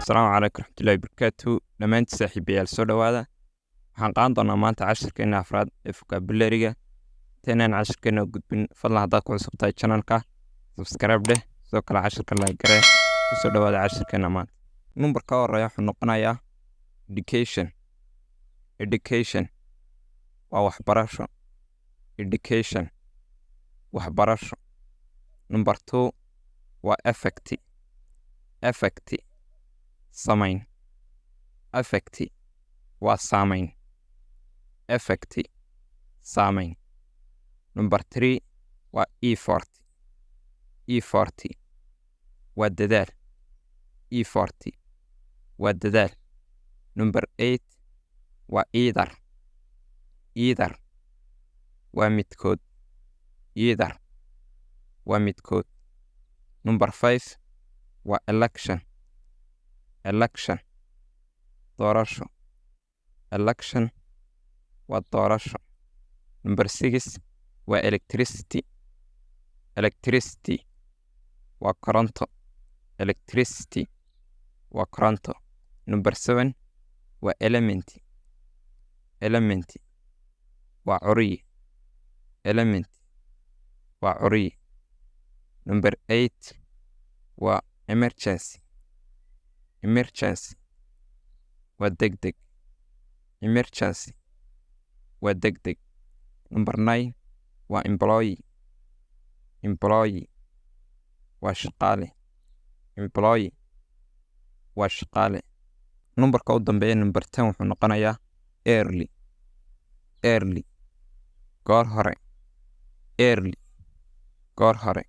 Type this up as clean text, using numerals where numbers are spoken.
Asalaamu calaykum waraxmatullaahi wabarakaatuh. Dhammaantiin saaxiibayaal soo dhawaada. Waxaan qaadan doonaa maanta cashirkeena afraad ee vocabulary-ga. Intaynaan cashirkeena u gudbin, fadlan haddaad ku cusub tahay channel-ka, subscribe dheh, sidoo kale cashirka like garee. Ku soo dhawaada cashirkeena maanta. Numberka horeeya wuxuu noqonayaa education. Education waa waxbarasho. Education waxbarasho. Number 2 waa affect. Affect samayn. Affect waa saamayn. Affect saamayn. Number 3 waa effort. Effort waa dadaal. Effort waa dadaal. Number 8 waa either. Either waa midkood. Either waa midkood. Number 5 waa election. Election doorasho. Election waa doorasho. Number 6 waa electricity. Electricity waa koronto. Electricity waa koronto. Number 7 waa element. Element waa curiye. Element waa curiye. Number 8 waa emergency. Emergency waa degdeg. Emergency waa degdeg. Number 9 waa employee. Employee waa shaqaale. Employee waa shaqaale. Numberka u dambeeya number 10 wuxuu noqonayaa early. Early goor hore. Early goor hore.